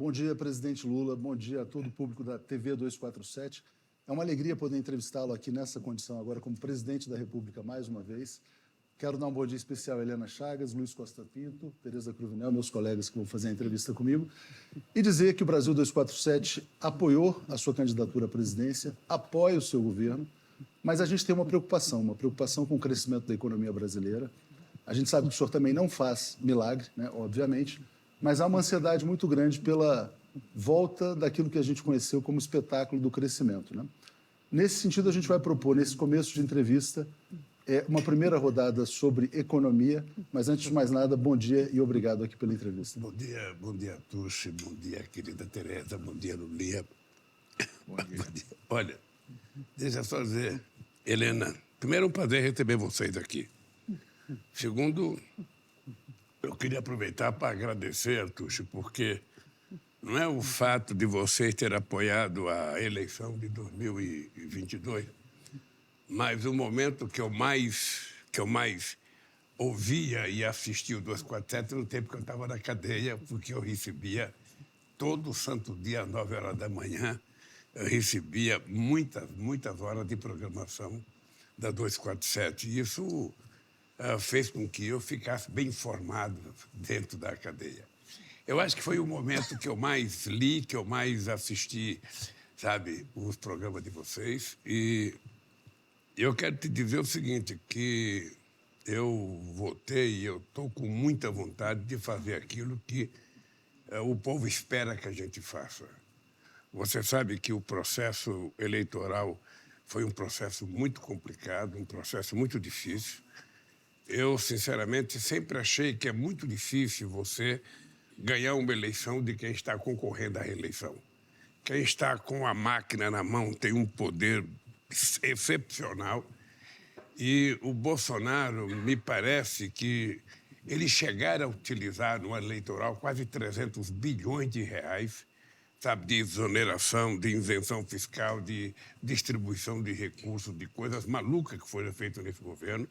Bom dia, presidente Lula. Bom dia a todo o público da TV 247. É uma alegria poder entrevistá-lo aqui nessa condição agora como presidente da República mais uma vez. Quero dar um bom dia especial a Helena Chagas, Luiz Costa Pinto, Tereza Cruvinel, meus colegas que vão fazer a entrevista comigo, e dizer que o Brasil 247 apoiou a sua candidatura à presidência, apoia o seu governo, mas a gente tem uma preocupação com o crescimento da economia brasileira. A gente sabe que o senhor também não faz milagre, né, obviamente, mas há uma ansiedade muito grande pela volta daquilo que a gente conheceu como espetáculo do crescimento, né? Nesse sentido, a gente vai propor, nesse começo de entrevista, uma primeira rodada sobre economia, mas antes de mais nada, bom dia e obrigado aqui pela entrevista. Bom dia, Tuxi, bom dia, querida Tereza, bom dia, Lulia. Bom dia. Olha, deixa eu só dizer, Helena, primeiro é um prazer receber vocês aqui. Segundo, eu queria aproveitar para agradecer, Tuxi, porque não é o fato de vocês terem apoiado a eleição de 2022, mas o momento que eu mais ouvia e assistia o 247 no tempo que eu estava na cadeia, porque eu recebia todo santo dia às 9 horas da manhã, eu recebia muitas horas de programação da 247. E isso fez com que eu ficasse bem informado dentro da cadeia. Eu acho que foi o momento que eu mais li, que eu mais assisti, sabe, os programas de vocês. E eu quero te dizer o seguinte, que eu votei e eu estou com muita vontade de fazer aquilo que o povo espera que a gente faça. Você sabe que o processo eleitoral foi um processo muito complicado, um processo muito difícil. Eu, sinceramente, sempre achei que é muito difícil você ganhar uma eleição de quem está concorrendo à reeleição. Quem está com a máquina na mão tem um poder excepcional. E o Bolsonaro, me parece que ele chegaram a utilizar no ano eleitoral quase 300 bilhões de reais, sabe, de exoneração, de isenção fiscal, de distribuição de recursos, de coisas malucas que foram feitas nesse governo.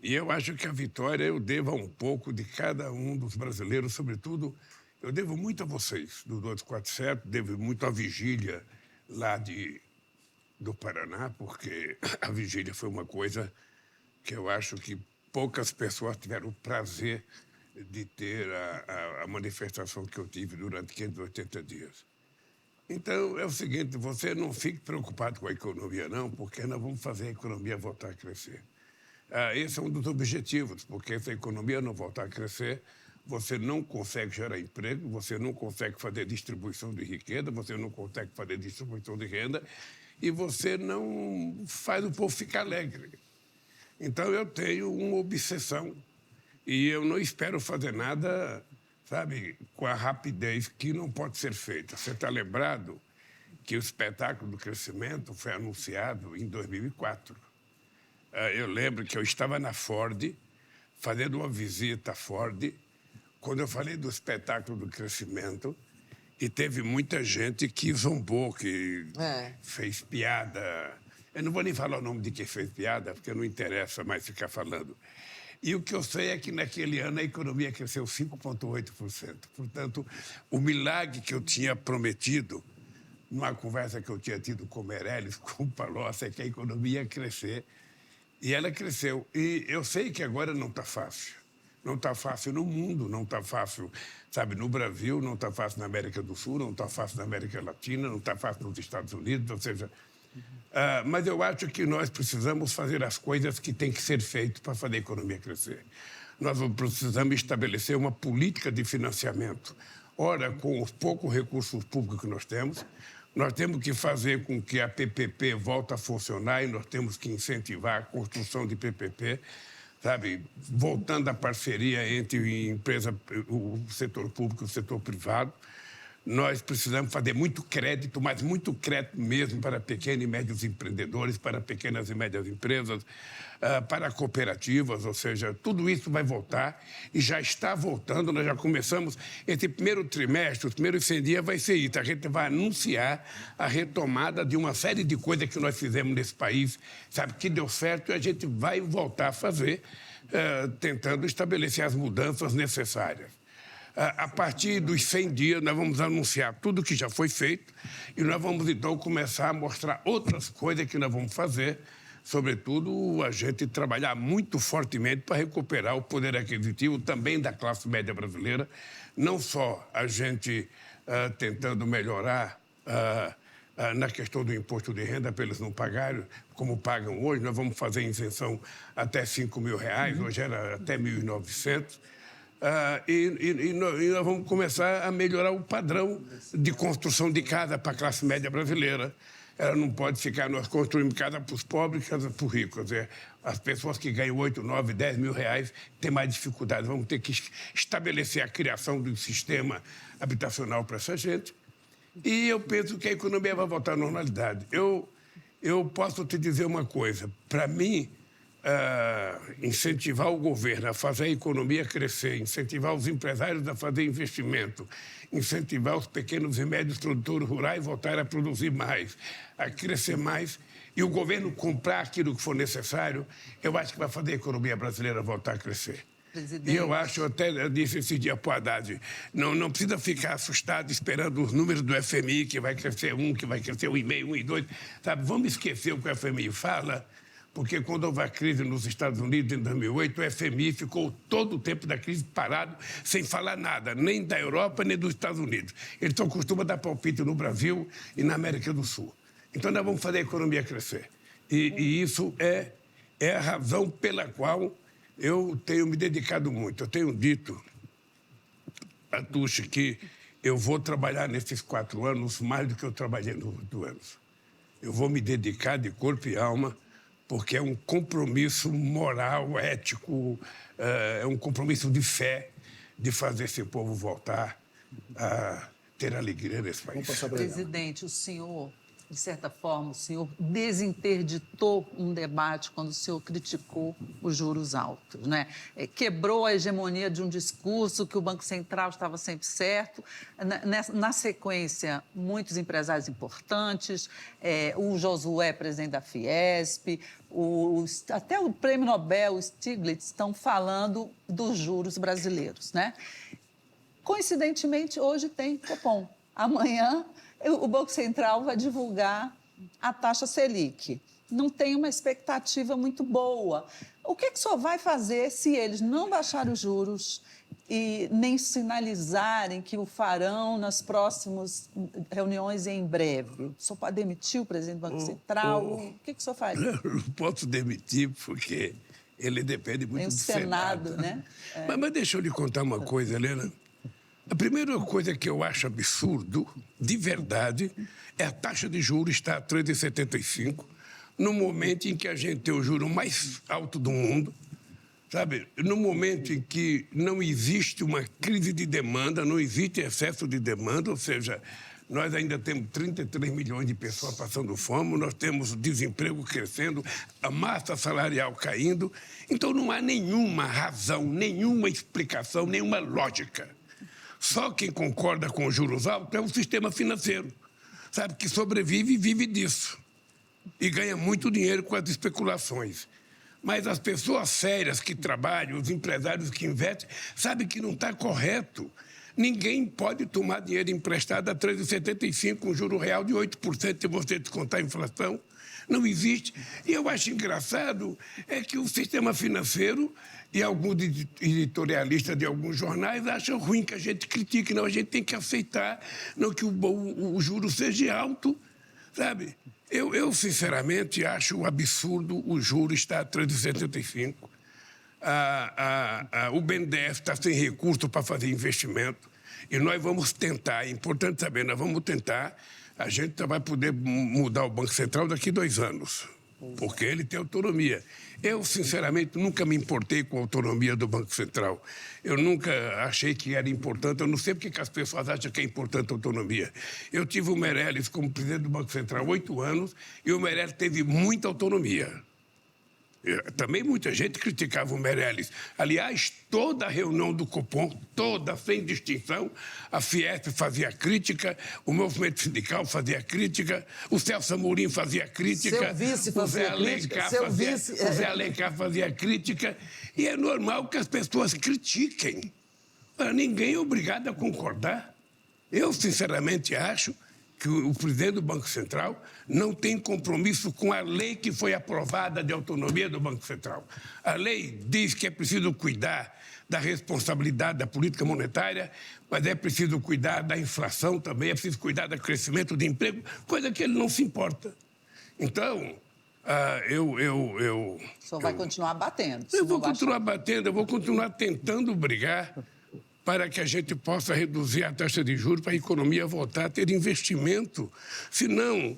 E eu acho que a vitória eu devo a um pouco de cada um dos brasileiros, sobretudo, eu devo muito a vocês, do 247, devo muito à vigília lá do Paraná, porque a vigília foi uma coisa que eu acho que poucas pessoas tiveram o prazer de ter a manifestação que eu tive durante 580 dias. Então, é o seguinte, você não fique preocupado com a economia, não, porque nós vamos fazer a economia voltar a crescer. Esse é um dos objetivos, porque se a economia não voltar a crescer, você não consegue gerar emprego, você não consegue fazer distribuição de riqueza, você não consegue fazer distribuição de renda e você não faz o povo ficar alegre. Então, eu tenho uma obsessão e eu não espero fazer nada, sabe, com a rapidez que não pode ser feita. Você está lembrado que o espetáculo do crescimento foi anunciado em 2004. Eu lembro que eu estava na Ford, fazendo uma visita à Ford, quando eu falei do espetáculo do crescimento, e teve muita gente que zombou, que fez piada. Eu não vou nem falar o nome de quem fez piada, porque não interessa mais ficar falando. E o que eu sei é que naquele ano a economia cresceu 5,8%. Portanto, o milagre que eu tinha prometido, numa conversa que eu tinha tido com o Meirelles, com o Palocci, é que a economia ia crescer. E ela cresceu. E eu sei que agora não está fácil. Não está fácil no mundo, não está fácil, sabe, no Brasil, não está fácil na América do Sul, não está fácil na América Latina, não está fácil nos Estados Unidos, ou seja... mas eu acho que nós precisamos fazer as coisas que têm que ser feitas para fazer a economia crescer. Nós precisamos estabelecer uma política de financiamento. Ora, com os poucos recursos públicos que nós temos que fazer com que a PPP volte a funcionar e nós temos que incentivar a construção de PPP, sabe, voltando à parceria entre o setor público e o setor privado. Nós precisamos fazer muito crédito, mas muito crédito mesmo para pequenos e médios empreendedores, para pequenas e médias empresas, para cooperativas, ou seja, tudo isso vai voltar e já está voltando. Nós já começamos, esse primeiro trimestre, os primeiros 100 dias vai ser isso. A gente vai anunciar a retomada de uma série de coisas que nós fizemos nesse país, sabe, que deu certo e a gente vai voltar a fazer, tentando estabelecer as mudanças necessárias. A partir dos 100 dias, nós vamos anunciar tudo que já foi feito e nós vamos, então, começar a mostrar outras coisas que nós vamos fazer, sobretudo a gente trabalhar muito fortemente para recuperar o poder aquisitivo também da classe média brasileira, não só a gente tentando melhorar na questão do imposto de renda para eles não pagarem, como pagam hoje. Nós vamos fazer isenção até R$5.000, hoje era até 1.900. E nós vamos começar a melhorar o padrão de construção de casa para a classe média brasileira. Ela não pode ficar, nós construímos casa para os pobres e casa para os ricos. Quer dizer, as pessoas que ganham 8, 9, 10 mil reais têm mais dificuldade. Vamos ter que estabelecer a criação de um sistema habitacional para essa gente. E eu penso que a economia vai voltar à normalidade. Eu posso te dizer uma coisa. Para mim, incentivar o governo a fazer a economia crescer, incentivar os empresários a fazer investimento, incentivar os pequenos e médios produtores rurais a voltarem a produzir mais, a crescer mais, e o governo comprar aquilo que for necessário, eu acho que vai fazer a economia brasileira voltar a crescer. Presidente. E eu acho, até disse esse dia para o Haddad, não precisa ficar assustado esperando os números do FMI, que vai crescer 1, que vai crescer 1,5, 1,2. Sabe, vamos esquecer o que o FMI fala, porque quando houve a crise nos Estados Unidos em 2008, o FMI ficou todo o tempo da crise parado, sem falar nada, nem da Europa, nem dos Estados Unidos. Ele só costuma dar palpite no Brasil e na América do Sul. Então, nós vamos fazer a economia crescer. E isso é a razão pela qual eu tenho me dedicado muito. Eu tenho dito, Atushi, que eu vou trabalhar nesses 4 anos mais do que eu trabalhei nos 8 anos. Eu vou me dedicar de corpo e alma, porque é um compromisso moral, ético, é um compromisso de fé de fazer esse povo voltar a ter alegria nesse país. Presidente, o senhor, de certa forma, o senhor desinterditou um debate quando o senhor criticou os juros altos, né? Quebrou a hegemonia de um discurso que o Banco Central estava sempre certo. Na sequência, muitos empresários importantes, o Josué, presidente da Fiesp, até o prêmio Nobel, o Stiglitz, estão falando dos juros brasileiros, né? Coincidentemente, hoje tem Copom. Amanhã, o Banco Central vai divulgar a taxa Selic. Não tem uma expectativa muito boa. O que o senhor vai fazer se eles não baixarem os juros e nem sinalizarem que o farão nas próximas reuniões em breve? O senhor pode demitir o presidente do Banco Central? O que o senhor faz? Não posso demitir, porque ele depende muito do Senado, né? Mas deixa eu lhe contar uma coisa, Helena. A primeira coisa que eu acho absurdo, de verdade, é a taxa de juros estar a 3,75, no momento em que a gente tem o juro mais alto do mundo, sabe? No momento em que não existe uma crise de demanda, não existe excesso de demanda, ou seja, nós ainda temos 33 milhões de pessoas passando fome, nós temos o desemprego crescendo, a massa salarial caindo. Então, não há nenhuma razão, nenhuma explicação, nenhuma lógica. Só quem concorda com os juros altos é o sistema financeiro, sabe, que sobrevive e vive disso. E ganha muito dinheiro com as especulações. Mas as pessoas sérias que trabalham, os empresários que investem, sabem que não está correto. Ninguém pode tomar dinheiro emprestado a 3,75, um juro real de 8% se você descontar a inflação. Não existe. E eu acho engraçado que o sistema financeiro e alguns editorialistas de alguns jornais acham ruim que a gente critique. Não, a gente tem que aceitar não que o juro seja alto, sabe? Eu sinceramente, acho um absurdo o juro estar a 3,75. O BNDES está sem recurso para fazer investimento e nós vamos tentar, é importante saber, nós vamos tentar, a gente vai poder mudar o Banco Central daqui a 2 anos, porque ele tem autonomia. Eu, sinceramente, nunca me importei com a autonomia do Banco Central. Eu nunca achei que era importante. Eu não sei porque que as pessoas acham que é importante a autonomia. Eu tive o Meirelles como presidente do Banco Central 8 anos e o Meirelles teve muita autonomia. Também muita gente criticava o Meirelles. Aliás, toda a reunião do Copom, toda, sem distinção, a Fiesp fazia crítica, o movimento sindical fazia crítica, o Celso Amorim fazia crítica, seu vice fazia crítica, o Zé Alencar fazia crítica, e é normal que as pessoas critiquem. Ninguém é obrigado a concordar. Eu, sinceramente, acho que o presidente do Banco Central não tem compromisso com a lei que foi aprovada de autonomia do Banco Central. A lei diz que é preciso cuidar da responsabilidade da política monetária, mas é preciso cuidar da inflação também, é preciso cuidar do crescimento de emprego, coisa que ele não se importa. Então, O senhor vai continuar batendo? Eu vou continuar batendo, eu vou continuar tentando brigar para que a gente possa reduzir a taxa de juros, para a economia voltar a ter investimento. Senão,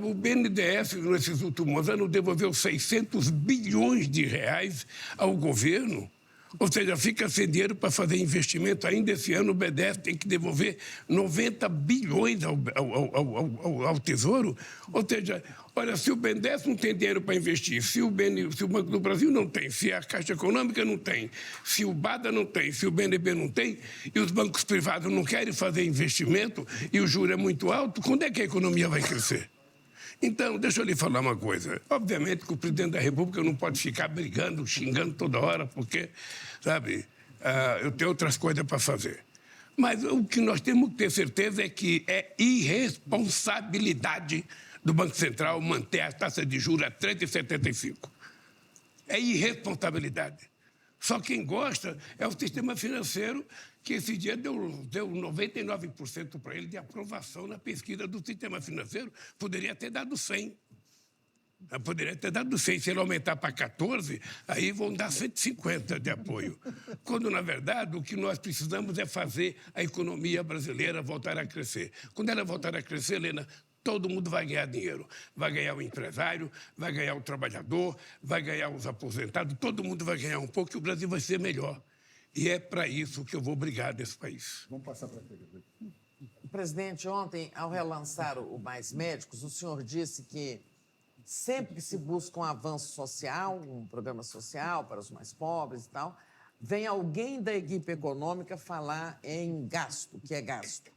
o BNDES, nesses últimos anos, devolveu 600 bilhões de reais ao governo. Ou seja, fica sem dinheiro para fazer investimento. Ainda esse ano o BNDES tem que devolver 90 bilhões ao Tesouro. Ou seja, olha, se o BNDES não tem dinheiro para investir, se o Banco do Brasil não tem, se a Caixa Econômica não tem, se o BADA não tem, se o BNB não tem, e os bancos privados não querem fazer investimento e o juro é muito alto, quando é que a economia vai crescer? Então, deixa eu lhe falar uma coisa. Obviamente que o presidente da República não pode ficar brigando, xingando toda hora, porque, sabe, eu tenho outras coisas para fazer. Mas o que nós temos que ter certeza é que é irresponsabilidade do Banco Central manter a taxa de juros a 3,75. É irresponsabilidade. Só quem gosta é o sistema financeiro, que esse dia deu 99% para ele de aprovação na pesquisa do sistema financeiro. Poderia ter dado 100. Poderia ter dado 100. Se ele aumentar para 14, aí vão dar 150 de apoio. Quando, na verdade, o que nós precisamos é fazer a economia brasileira voltar a crescer. Quando ela voltar a crescer, Helena, todo mundo vai ganhar dinheiro. Vai ganhar o empresário, vai ganhar o trabalhador, vai ganhar os aposentados, todo mundo vai ganhar um pouco e o Brasil vai ser melhor. E é para isso que eu vou brigar nesse país. Vamos passar para a Presidente, ontem, ao relançar o Mais Médicos, o senhor disse que sempre que se busca um avanço social, um programa social para os mais pobres e tal, vem alguém da equipe econômica falar em gasto, que é gasto.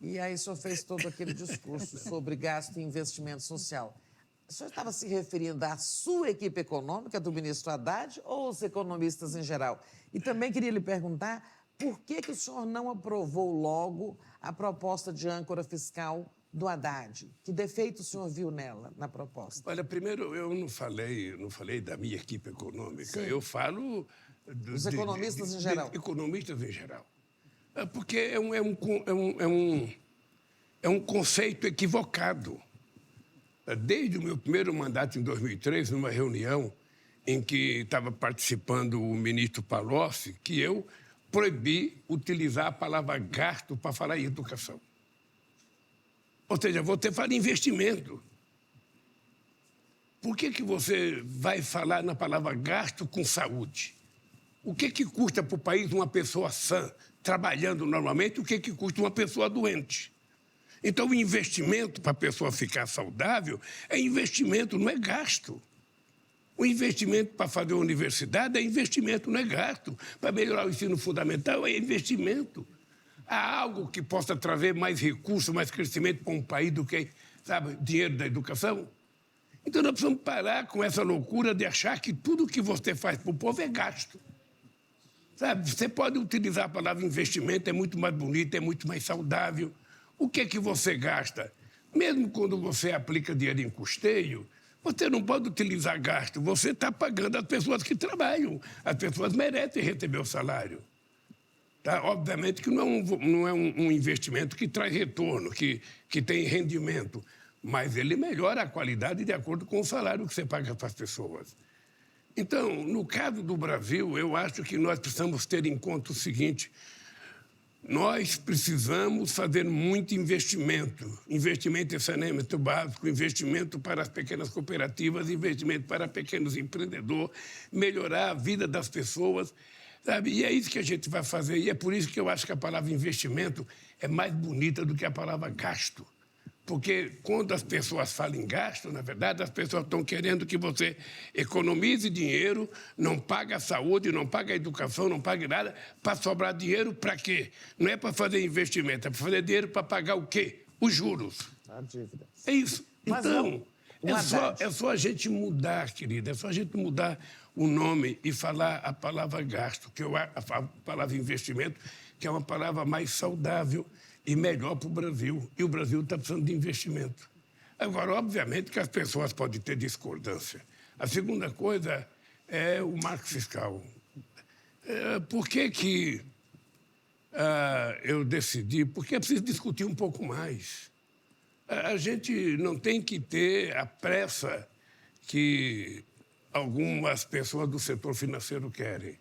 E aí o senhor fez todo aquele discurso sobre gasto e investimento social. O senhor estava se referindo à sua equipe econômica, do ministro Haddad, ou aos economistas em geral? E também queria lhe perguntar por que o senhor não aprovou logo a proposta de âncora fiscal do Haddad? Que defeito o senhor viu nela, na proposta? Olha, primeiro, eu não falei da minha equipe econômica. Sim. Eu falo... Os economistas em geral. Economistas em geral. Porque é um conceito equivocado. Desde o meu primeiro mandato, em 2003, numa reunião em que estava participando o ministro Palocci, que eu proibi utilizar a palavra gasto para falar em educação. Ou seja, você fala em investimento. Por que você vai falar na palavra gasto com saúde? O que custa para o país uma pessoa sã, trabalhando normalmente, o que custa uma pessoa doente? Então, o investimento para a pessoa ficar saudável é investimento, não é gasto. O investimento para fazer uma universidade é investimento, não é gasto. Para melhorar o ensino fundamental é investimento. Há algo que possa trazer mais recursos, mais crescimento para um país do que, sabe, dinheiro da educação? Então, nós precisamos parar com essa loucura de achar que tudo que você faz para o povo é gasto. Sabe, você pode utilizar a palavra investimento, é muito mais bonito, é muito mais saudável. O que você gasta? Mesmo quando você aplica dinheiro em custeio, você não pode utilizar gasto, você está pagando as pessoas que trabalham. As pessoas merecem receber o salário. Tá? Obviamente que não é um investimento que traz retorno, que tem rendimento, mas ele melhora a qualidade de acordo com o salário que você paga para as pessoas. Então, no caso do Brasil, eu acho que nós precisamos ter em conta o seguinte: nós precisamos fazer muito investimento. Investimento em saneamento básico, investimento para as pequenas cooperativas, investimento para pequenos empreendedores, melhorar a vida das pessoas, sabe? E é isso que a gente vai fazer. E é por isso que eu acho que a palavra investimento é mais bonita do que a palavra gasto. Porque quando as pessoas falam em gasto, na verdade, as pessoas estão querendo que você economize dinheiro, não pague a saúde, não pague a educação, não pague nada, para sobrar dinheiro para quê? Não é para fazer investimento, é para fazer dinheiro para pagar o quê? Os juros. A dívida. É isso. Mas então, é só a gente mudar, querida, é só a gente mudar o nome e falar a palavra gasto, a palavra investimento, que é uma palavra mais saudável e melhor para o Brasil. E o Brasil está precisando de investimento. Agora, obviamente que as pessoas podem ter discordância. A segunda coisa é o marco fiscal. Por que eu decidi? Porque é preciso discutir um pouco mais. A gente não tem que ter a pressa que algumas pessoas do setor financeiro querem.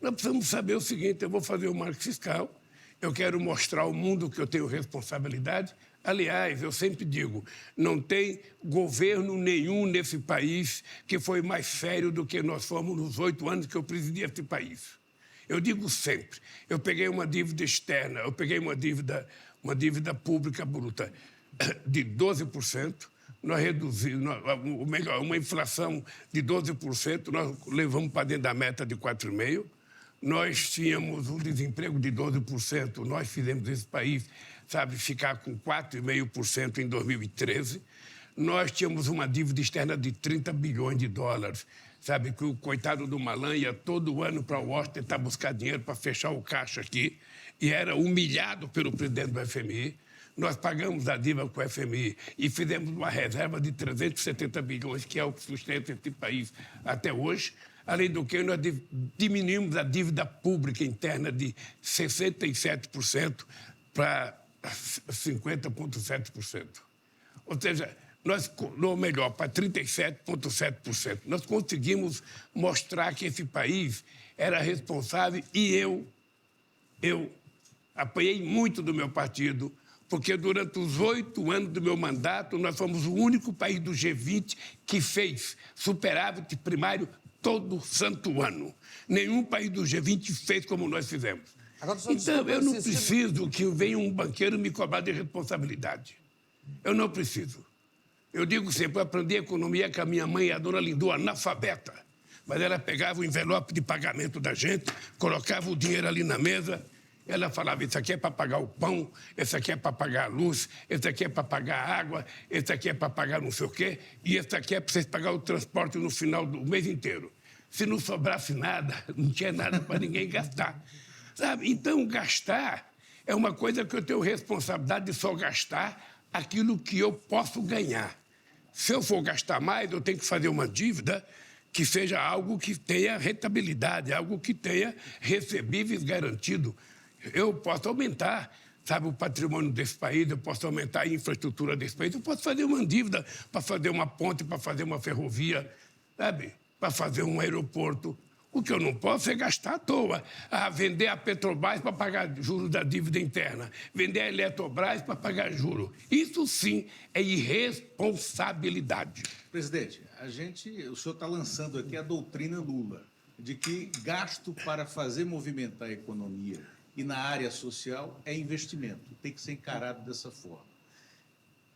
Nós precisamos saber o seguinte: eu vou fazer o marco fiscal, eu quero mostrar ao mundo que eu tenho responsabilidade. Aliás, eu sempre digo, não tem governo nenhum nesse país que foi mais sério do que nós fomos nos 8 anos que eu presidi este país. Eu digo sempre, eu peguei uma dívida externa, eu peguei uma dívida pública bruta de 12%, nós reduzimos, uma inflação de 12%, nós levamos para dentro da meta de 4,5%, nós tínhamos um desemprego de 12%, nós fizemos esse país, ficar com 4,5% em 2013, nós tínhamos uma dívida externa de 30 bilhões de dólares, que o coitado do Malan ia todo ano para Washington tentar buscar dinheiro para fechar o caixa aqui e era humilhado pelo presidente do FMI. Nós pagamos a dívida com o FMI e fizemos uma reserva de 370 bilhões, que é o que sustenta esse país até hoje. Além do que, nós diminuímos a dívida pública interna de 67% para 50,7%. Ou seja, para 37,7%. Nós conseguimos mostrar que esse país era responsável e eu apanhei muito do meu partido, porque durante os 8 anos do meu mandato, nós fomos o único país do G20 que fez superávit primário todo santo ano. Nenhum país do G20 fez como nós fizemos. Então, eu não preciso que venha um banqueiro me cobrar de responsabilidade. Eu não preciso. Eu digo sempre, eu aprendi economia com a minha mãe, a dona Lindu, analfabeta. Mas ela pegava o envelope de pagamento da gente, colocava o dinheiro ali na mesa, ela falava, isso aqui é para pagar o pão, esse aqui é para pagar a luz, esse aqui é para pagar a água, esse aqui é para pagar não sei o quê, e esse aqui é para vocês pagar o transporte no final do mês inteiro. Se não sobrasse nada, não tinha nada para ninguém gastar. Então, gastar é uma coisa que eu tenho responsabilidade de só gastar aquilo que eu posso ganhar. Se eu for gastar mais, eu tenho que fazer uma dívida que seja algo que tenha rentabilidade, algo que tenha recebíveis garantido. Eu posso aumentar, o patrimônio desse país, eu posso aumentar a infraestrutura desse país, eu posso fazer uma dívida para fazer uma ponte, para fazer uma ferrovia, para fazer um aeroporto. O que eu não posso é gastar à toa. Vender a Petrobras para pagar juros da dívida interna. Vender a Eletrobras para pagar juros. Isso, sim, é irresponsabilidade. Presidente, o senhor está lançando aqui a doutrina Lula, de que gasto para fazer movimentar a economia e na área social é investimento. Tem que ser encarado dessa forma.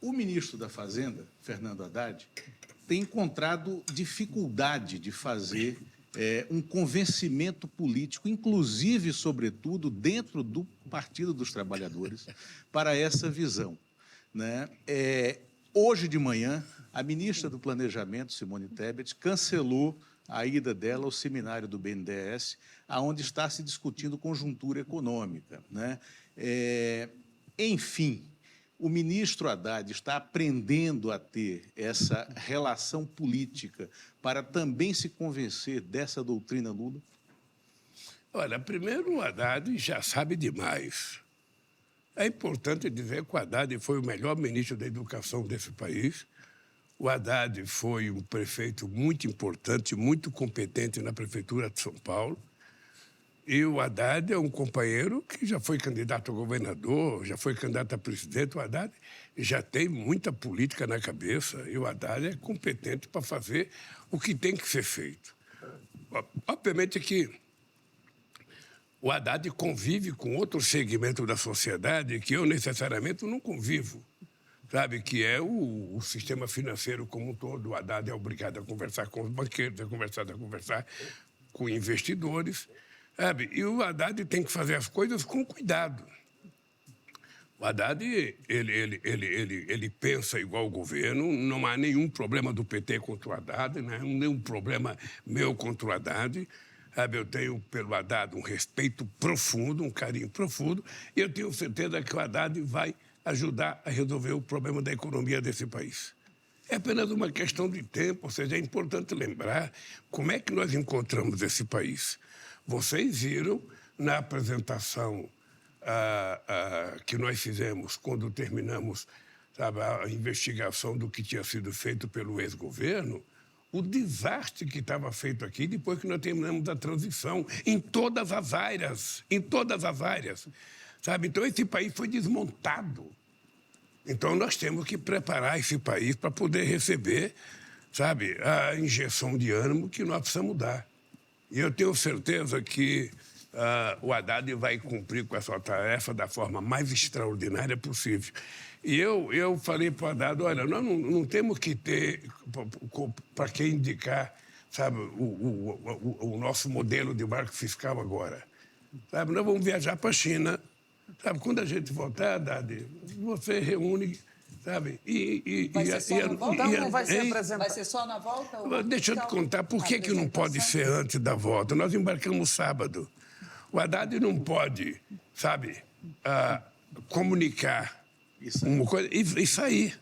O ministro da Fazenda, Fernando Haddad, tem encontrado dificuldade de fazer um convencimento político, inclusive, sobretudo, dentro do Partido dos Trabalhadores, para essa visão. Hoje de manhã, a ministra do Planejamento, Simone Tebet, cancelou a ida dela ao seminário do BNDES, onde está se discutindo conjuntura econômica. Enfim, o ministro Haddad está aprendendo a ter essa relação política para também se convencer dessa doutrina Lula? Olha, primeiro o Haddad já sabe demais. É importante dizer que o Haddad foi o melhor ministro da educação desse país. O Haddad foi um prefeito muito importante, muito competente na prefeitura de São Paulo. E o Haddad é um companheiro que já foi candidato a governador, já foi candidato a presidente. O Haddad já tem muita política na cabeça e o Haddad é competente para fazer o que tem que ser feito. Obviamente que o Haddad convive com outro segmento da sociedade que eu necessariamente não convivo, que é o sistema financeiro como um todo. O Haddad é obrigado a conversar com os banqueiros, a conversar com investidores. E o Haddad tem que fazer as coisas com cuidado. O Haddad, ele pensa igual o governo, não há nenhum problema do PT contra o Haddad, né? Nenhum problema meu contra o Haddad. Sabe, eu tenho pelo Haddad um respeito profundo, um carinho profundo, e eu tenho certeza que o Haddad vai ajudar a resolver o problema da economia desse país. É apenas uma questão de tempo, ou seja, é importante lembrar como é que nós encontramos esse país. Vocês viram na apresentação que nós fizemos quando terminamos, sabe, a investigação do que tinha sido feito pelo ex-governo, o desastre que estava feito aqui depois que nós terminamos a transição, em todas as áreas, sabe? Então, esse país foi desmontado. Então, nós temos que preparar esse país para poder receber, sabe, a injeção de ânimo que nós precisamos dar. E eu tenho certeza que o Haddad vai cumprir com essa tarefa da forma mais extraordinária possível. E eu falei para o Haddad, olha, nós não temos que ter para quem indicar, sabe, o nosso modelo de marco fiscal agora. Sabe, nós vamos viajar para a China. Sabe, quando a gente voltar, Haddad, você reúne, sabe, Vai ser só na volta? Não vai ser apresentado. Vai ser só na volta? Ou Deixa eu te contar, por que não pode ser antes da volta? Nós embarcamos sábado. O Haddad não pode, sabe, comunicar uma coisa e sair.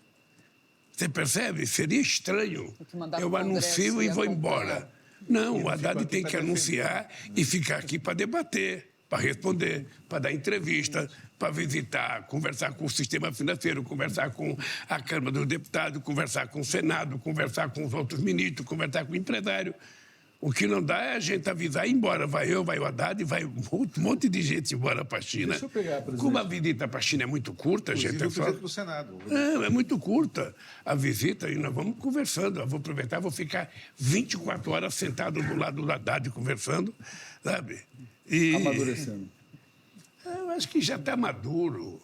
Você percebe? Seria estranho. Eu anuncio e vou embora. Não, o Haddad tem que anunciar e ficar aqui para debater, para responder, para dar entrevista, para visitar, conversar com o sistema financeiro, conversar com a Câmara dos Deputados, conversar com o Senado, conversar com os outros ministros, conversar com o empresário. O que não dá é a gente avisar e ir embora. Vai eu, vai o Haddad, vai um monte de gente embora para a China. Deixa eu pegar, presidente. Como a visita para a China é muito curta, Inclusive, gente. o presidente do Senado. É muito curta a visita e nós vamos conversando. Eu vou aproveitar, vou ficar 24 horas sentado do lado do Haddad conversando, sabe? Amadurecendo. Eu acho que já está maduro.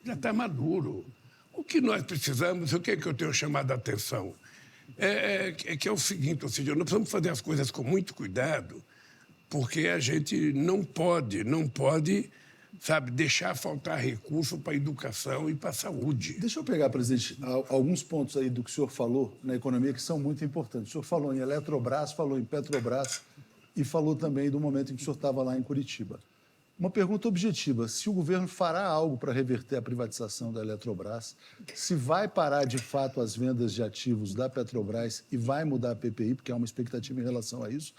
Já está maduro. O que nós precisamos, o que é que eu tenho chamado a atenção? Que é o seguinte, ou seja, nós precisamos fazer as coisas com muito cuidado, porque a gente não pode, sabe, deixar faltar recurso para a educação e para a saúde. Deixa eu pegar, presidente, alguns pontos aí do que o senhor falou na economia que são muito importantes. O senhor falou em Eletrobras, falou em Petrobras e falou também do momento em que o senhor estava lá em Curitiba. Uma pergunta objetiva: se o governo fará algo para reverter a privatização da Eletrobras, se vai parar de fato as vendas de ativos da Petrobras e vai mudar a PPI, porque há uma expectativa em relação a isso.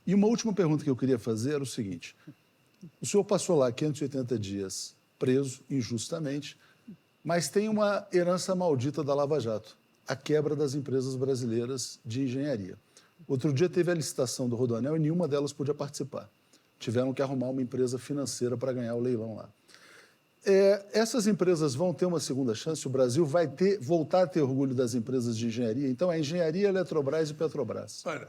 E uma última pergunta que eu queria fazer era o seguinte: o senhor passou lá 580 dias preso injustamente, mas tem uma herança maldita da Lava Jato, a quebra das empresas brasileiras de engenharia. Outro dia teve a licitação do Rodoanel e nenhuma delas podia participar. Tiveram que arrumar uma empresa financeira para ganhar o leilão lá. Essas empresas vão ter uma segunda chance? O Brasil vai voltar a ter orgulho das empresas de engenharia? Então, é engenharia, Eletrobras e Petrobras. Olha,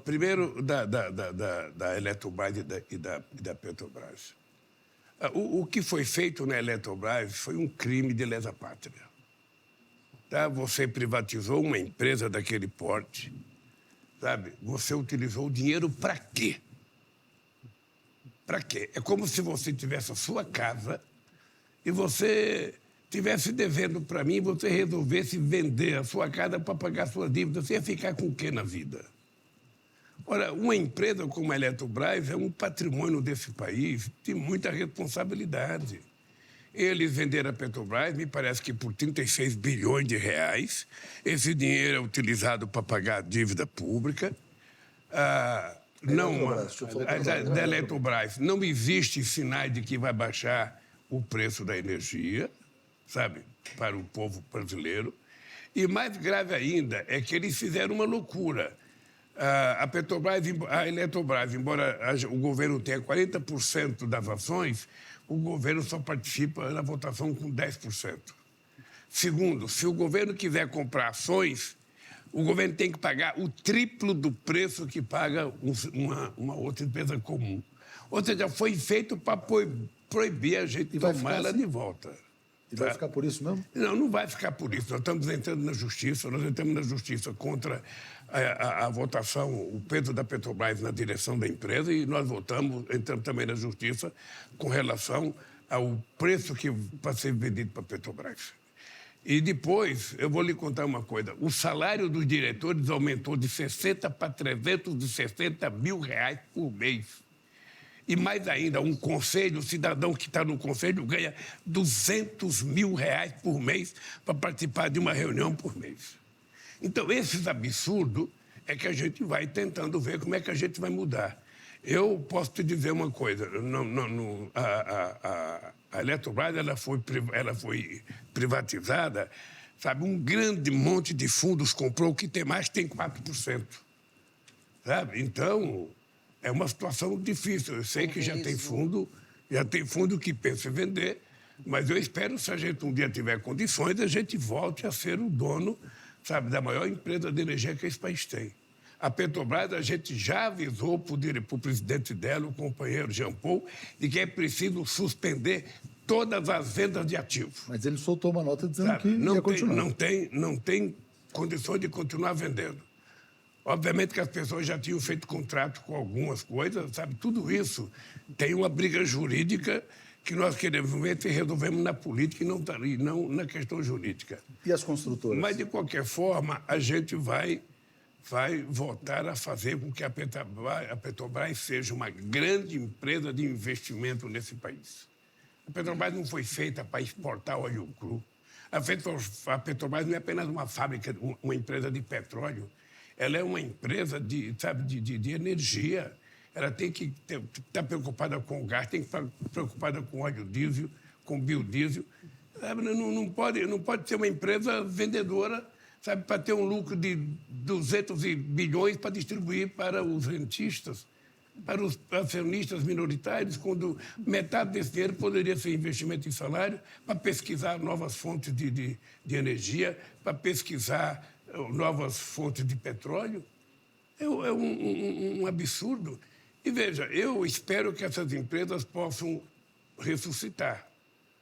primeiro da Eletrobras e da Petrobras. O que foi feito na Eletrobras foi um crime de lesa pátria. Tá? Você privatizou uma empresa daquele porte, sabe? Você utilizou o dinheiro para quê? Para quê? É como se você tivesse a sua casa e você estivesse devendo para mim e você resolvesse vender a sua casa para pagar suas dívidas. Você ia ficar com o quê na vida? Ora, uma empresa como a Eletrobras é um patrimônio desse país de muita responsabilidade. Eles venderam a Petrobras, me parece que por 36 bilhões de reais. Esse dinheiro é utilizado para pagar a dívida pública. Da Eletrobras não existe sinais de que vai baixar o preço da energia, sabe, para o povo brasileiro. E mais grave ainda é que eles fizeram uma loucura. A Eletrobras, embora o governo tenha 40% das ações, o governo só participa na votação com 10%. Segundo, se o governo quiser comprar ações, o governo tem que pagar o triplo do preço que paga uma outra empresa comum. Ou seja, foi feito para proibir a gente de tomar ela de volta. E vai ficar por isso mesmo? Não vai ficar por isso. Nós estamos entrando na justiça, contra a votação, o peso da Petrobras na direção da empresa, e nós entramos também na justiça com relação ao preço que vai ser vendido para a Petrobras. E depois, eu vou lhe contar uma coisa. O salário dos diretores aumentou de 60 para 360 mil reais por mês. E mais ainda, um conselho, o cidadão que está no conselho ganha 200 mil reais por mês para participar de uma reunião por mês. Então, esses absurdos é que a gente vai tentando ver como é que a gente vai mudar. Eu posso te dizer uma coisa. A Eletrobras ela foi privatizada, sabe? Um grande monte de fundos comprou, o que tem mais tem 4%. Sabe? Então, é uma situação difícil. Eu sei que já tem fundo que pensa em vender, mas eu espero, se a gente um dia tiver condições, a gente volte a ser o dono, sabe, da maior empresa de energia que esse país tem. A Petrobras, a gente já avisou para o presidente dela, o companheiro Jean Paul, de que é preciso suspender todas as vendas de ativos. Mas ele soltou uma nota dizendo Sabe? que ia continuar. Não tem condições de continuar vendendo. Obviamente que as pessoas já tinham feito contrato com algumas coisas, sabe? Tudo isso tem uma briga jurídica que nós queremos ver se resolvemos na política e não na questão jurídica. E as construtoras? Mas, de qualquer forma, a gente vai voltar a fazer com que a Petrobras seja uma grande empresa de investimento nesse país. A Petrobras não foi feita para exportar óleo cru. A Petrobras não é apenas uma fábrica, uma empresa de petróleo. Ela é uma empresa de energia. Ela tem que estar preocupada com o gás, tem que estar preocupada com óleo diesel, com biodiesel. Não pode ser uma empresa vendedora, sabe, para ter um lucro de 200 bilhões para distribuir para os rentistas, para os acionistas minoritários, quando metade desse dinheiro poderia ser investimento em salário, para pesquisar novas fontes de energia, para pesquisar novas fontes de petróleo. É um absurdo. E veja, eu espero que essas empresas possam ressuscitar.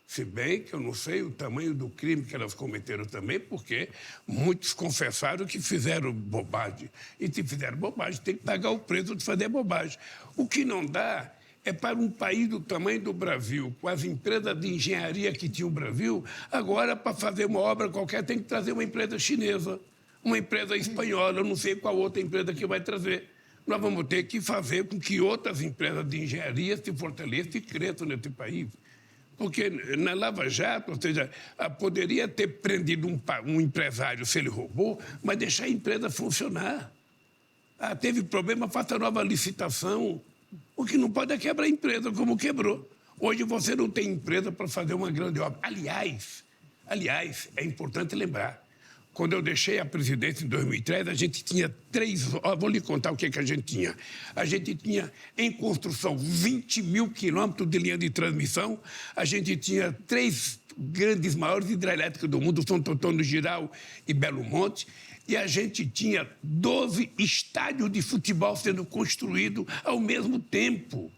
Se bem que eu não sei o tamanho do crime que elas cometeram também, porque muitos confessaram que fizeram bobagem. E se fizeram bobagem, tem que pagar o preço de fazer bobagem. O que não dá é para um país do tamanho do Brasil, com as empresas de engenharia que tinha o Brasil, agora, para fazer uma obra qualquer, tem que trazer uma empresa chinesa, uma empresa espanhola, eu não sei qual outra empresa que vai trazer. Nós vamos ter que fazer com que outras empresas de engenharia se fortaleçam e cresçam nesse país. Porque na Lava Jato, ou seja, poderia ter prendido um empresário se ele roubou, mas deixar a empresa funcionar. Teve problema, faça nova licitação. O que não pode é quebrar a empresa, como quebrou. Hoje você não tem empresa para fazer uma grande obra. Aliás, é importante lembrar, quando eu deixei a presidência em 2003, a gente tinha vou lhe contar o que a gente tinha. A gente tinha, em construção, 20 mil quilômetros de linha de transmissão. A gente tinha 3 grandes, maiores hidrelétricas do mundo, Santo Antônio Giral e Belo Monte. E a gente tinha 12 estádios de futebol sendo construídos ao mesmo tempo.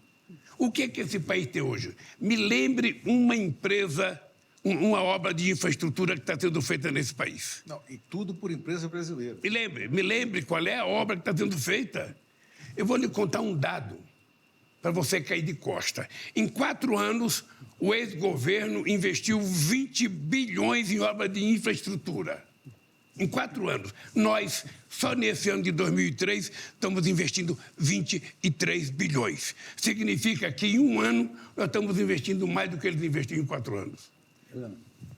O que é que esse país tem hoje? Me lembre uma empresa, uma obra de infraestrutura que está sendo feita nesse país. Não, e tudo por empresa brasileira. Me lembre qual é a obra que está sendo feita. Eu vou lhe contar um dado para você cair de costa. Em 4 anos, o ex-governo investiu 20 bilhões em obra de infraestrutura. Em 4 anos. Nós, só nesse ano de 2003, estamos investindo 23 bilhões. Significa que em 1 ano nós estamos investindo mais do que eles investiram em 4 anos.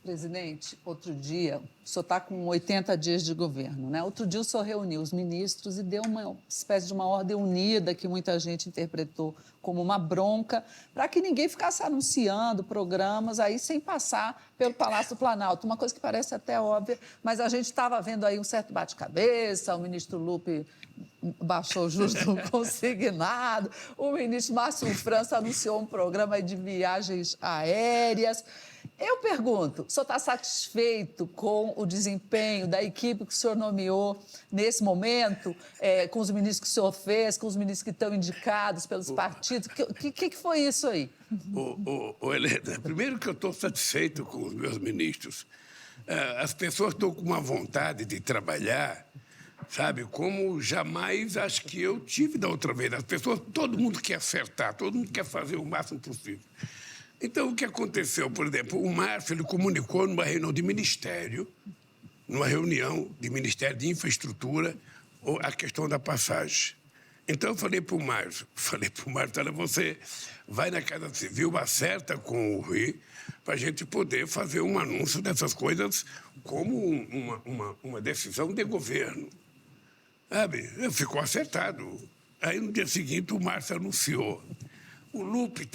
Presidente, outro dia, o senhor está com 80 dias de governo, né? Outro dia o senhor reuniu os ministros e deu uma espécie de uma ordem unida que muita gente interpretou como uma bronca, para que ninguém ficasse anunciando programas aí sem passar pelo Palácio do Planalto. Uma coisa que parece até óbvia, mas a gente estava vendo aí um certo bate-cabeça, o ministro Lupe baixou o juros do consignado, o ministro Márcio França anunciou um programa de viagens aéreas. Eu pergunto, o senhor está satisfeito com o desempenho da equipe que o senhor nomeou nesse momento, com os ministros que o senhor fez, com os ministros que estão indicados pelos partidos? O que foi isso aí? Helena, primeiro que eu estou satisfeito com os meus ministros. As pessoas estão com uma vontade de trabalhar, sabe, como jamais acho que eu tive da outra vez. As pessoas, todo mundo quer acertar, todo mundo quer fazer o máximo possível. Então, o que aconteceu? Por exemplo, o Márcio ele comunicou numa reunião de ministério, de Infraestrutura, a questão da passagem. Então, eu falei para o Márcio, olha, você vai na Casa Civil, acerta com o Rui, para a gente poder fazer um anúncio dessas coisas como uma decisão de governo. Sabe? Ficou acertado. Aí, no dia seguinte, o Márcio anunciou. O Lupe